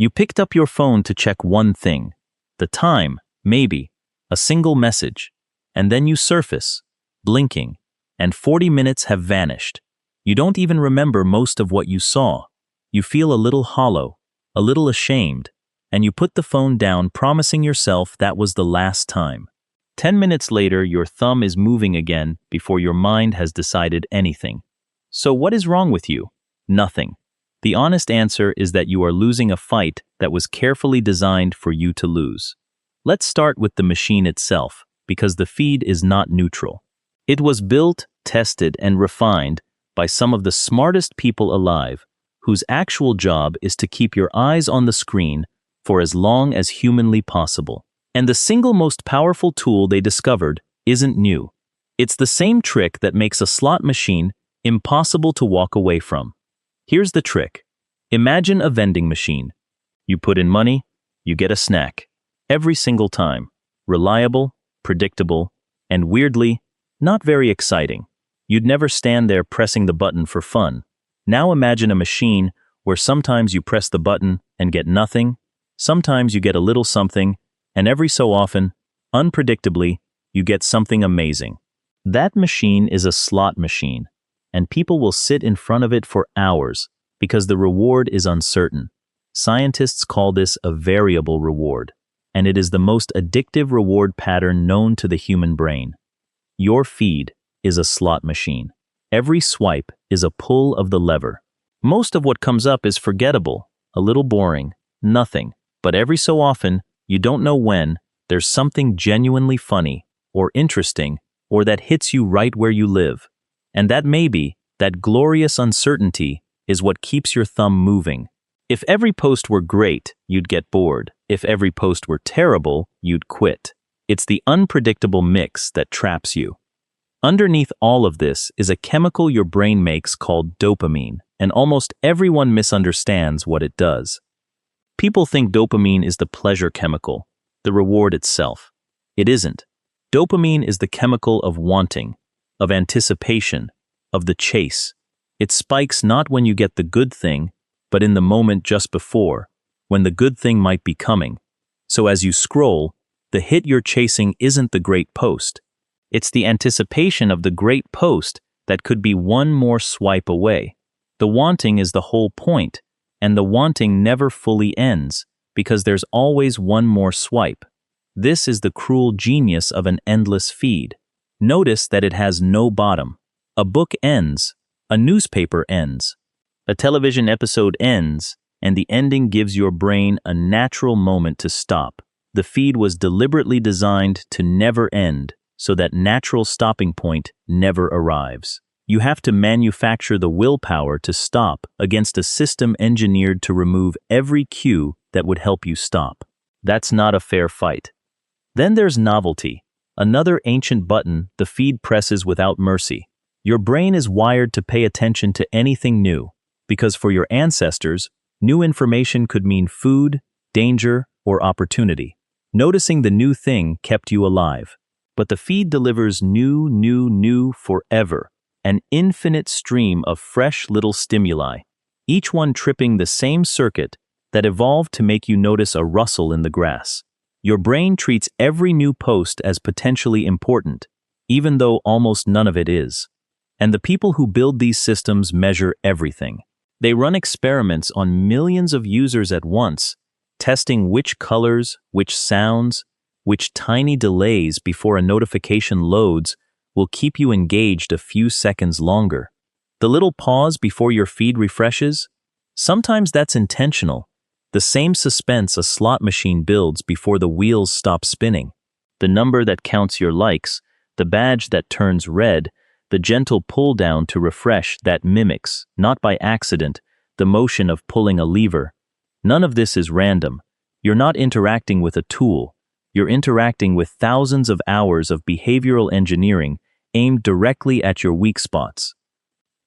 You picked up your phone to check one thing. The time, maybe, a single message. And then you surface, blinking, and 40 minutes have vanished. You don't even remember most of what you saw. You feel a little hollow, a little ashamed, and you put the phone down, promising yourself that was the last time. 10 minutes later, your thumb is moving again before your mind has decided anything. So what is wrong with you? Nothing. The honest answer is that you are losing a fight that was carefully designed for you to lose. Let's start with the machine itself, because the feed is not neutral. It was built, tested, and refined by some of the smartest people alive, whose actual job is to keep your eyes on the screen for as long as humanly possible. And the single most powerful tool they discovered isn't new. It's the same trick that makes a slot machine impossible to walk away from. Here's the trick. Imagine a vending machine. You put in money, you get a snack. Every single time. Reliable, predictable, and weirdly, not very exciting. You'd never stand there pressing the button for fun. Now imagine a machine where sometimes you press the button and get nothing, sometimes you get a little something, and every so often, unpredictably, you get something amazing. That machine is a slot machine, and people will sit in front of it for hours because the reward is uncertain. Scientists call this a variable reward, and it is the most addictive reward pattern known to the human brain. Your feed is a slot machine. Every swipe is a pull of the lever. Most of what comes up is forgettable, a little boring, nothing, but every so often, you don't know when, there's something genuinely funny, or interesting, or that hits you right where you live. And that maybe, that glorious uncertainty, is what keeps your thumb moving. If every post were great, you'd get bored. If every post were terrible, you'd quit. It's the unpredictable mix that traps you. Underneath all of this is a chemical your brain makes called dopamine, and almost everyone misunderstands what it does. People think dopamine is the pleasure chemical, the reward itself. It isn't. Dopamine is the chemical of wanting, of anticipation, of the chase. It spikes not when you get the good thing, but in the moment just before, when the good thing might be coming. So as you scroll, the hit you're chasing isn't the great post. It's the anticipation of the great post that could be one more swipe away. The wanting is the whole point, and the wanting never fully ends, because there's always one more swipe. This is the cruel genius of an endless feed. Notice that it has no bottom. A book ends, a newspaper ends, a television episode ends, and the ending gives your brain a natural moment to stop. The feed was deliberately designed to never end, so that natural stopping point never arrives. You have to manufacture the willpower to stop against a system engineered to remove every cue that would help you stop. That's not a fair fight. Then there's novelty, another ancient button the feed presses without mercy. Your brain is wired to pay attention to anything new, because for your ancestors, new information could mean food, danger, or opportunity. Noticing the new thing kept you alive. But the feed delivers new forever, an infinite stream of fresh little stimuli, each one tripping the same circuit that evolved to make you notice a rustle in the grass. Your brain treats every new post as potentially important, even though almost none of it is. And the people who build these systems measure everything. They run experiments on millions of users at once, testing which colors, which sounds, which tiny delays before a notification loads will keep you engaged a few seconds longer. The little pause before your feed refreshes? Sometimes that's intentional. The same suspense a slot machine builds before the wheels stop spinning. The number that counts your likes, the badge that turns red, the gentle pull down to refresh that mimics, not by accident, the motion of pulling a lever. None of this is random. You're not interacting with a tool. You're interacting with thousands of hours of behavioral engineering aimed directly at your weak spots.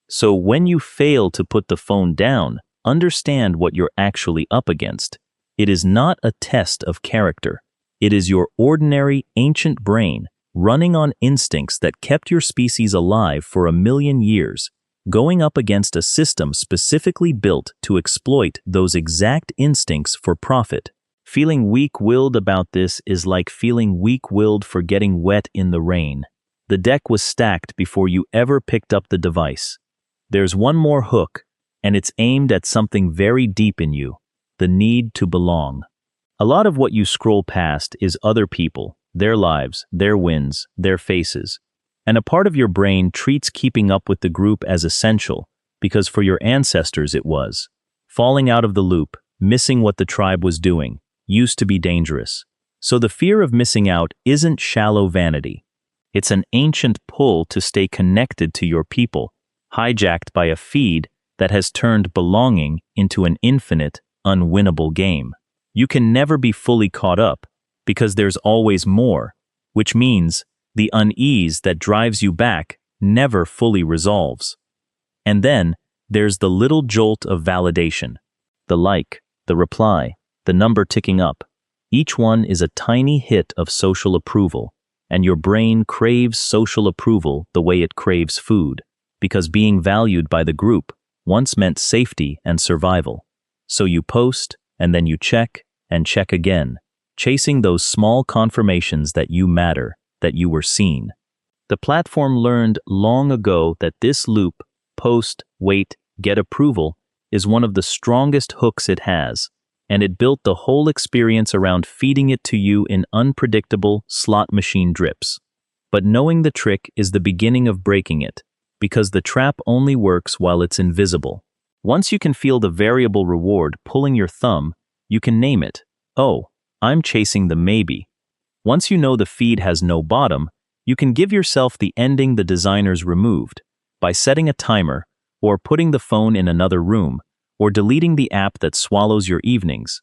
So when you fail to put the phone down, understand what you're actually up against. It is not a test of character. It is your ordinary, ancient brain running on instincts that kept your species alive for 1,000,000 years. going up against a system specifically built to exploit those exact instincts for profit. Feeling weak-willed about this is like feeling weak-willed for getting wet in the rain. The deck was stacked before you ever picked up the device. There's one more hook, and it's aimed at something very deep in you, the need to belong. A lot of what you scroll past is other people, their lives, their wins, their faces. And a part of your brain treats keeping up with the group as essential, because for your ancestors it was. Falling out of the loop, missing what the tribe was doing, used to be dangerous. So the fear of missing out isn't shallow vanity. It's an ancient pull to stay connected to your people, hijacked by a feed that has turned belonging into an infinite, unwinnable game. You can never be fully caught up, because there's always more, which means the unease that drives you back never fully resolves. And then there's the little jolt of validation. The like, the reply, the number ticking up. Each one is a tiny hit of social approval, and your brain craves social approval the way it craves food, because being valued by the group once meant safety and survival. So you post, and then you check, and check again, chasing those small confirmations that you matter, that you were seen. The platform learned long ago that this loop, post, wait, get approval, is one of the strongest hooks it has, and it built the whole experience around feeding it to you in unpredictable slot machine drips. But knowing the trick is the beginning of breaking it, because the trap only works while it's invisible. Once you can feel the variable reward pulling your thumb, you can name it. Oh, I'm chasing the maybe. Once you know the feed has no bottom, you can give yourself the ending the designers removed by setting a timer, or putting the phone in another room, or deleting the app that swallows your evenings.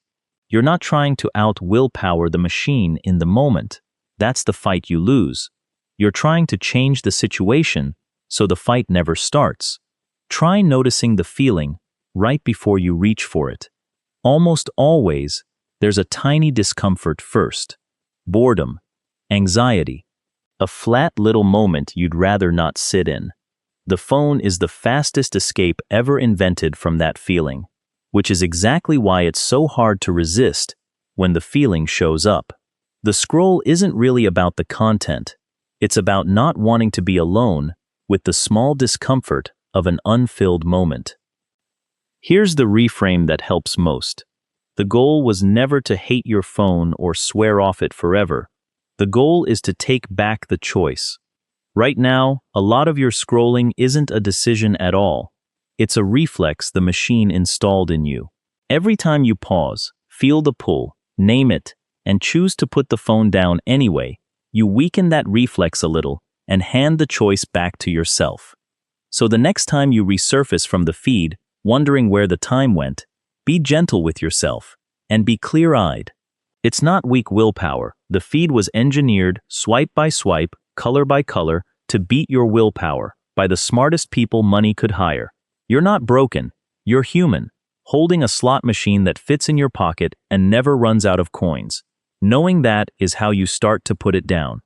You're not trying to out-willpower the machine in the moment. That's the fight you lose. You're trying to change the situation so the fight never starts. Try noticing the feeling right before you reach for it. Almost always, there's a tiny discomfort first. Boredom, anxiety, a flat little moment you'd rather not sit in. The phone is the fastest escape ever invented from that feeling, which is exactly why it's so hard to resist when the feeling shows up. The scroll isn't really about the content. It's about not wanting to be alone with the small discomfort of an unfilled moment. Here's the reframe that helps most. The goal was never to hate your phone or swear off it forever. The goal is to take back the choice. Right now, a lot of your scrolling isn't a decision at all. It's a reflex the machine installed in you. Every time you pause, feel the pull, name it, and choose to put the phone down anyway, you weaken that reflex a little and hand the choice back to yourself. So the next time you resurface from the feed, wondering where the time went, be gentle with yourself and be clear-eyed. It's not weak willpower. The feed was engineered, swipe by swipe, color by color, to beat your willpower by the smartest people money could hire. You're not broken. You're human, holding a slot machine that fits in your pocket and never runs out of coins. Knowing that is how you start to put it down.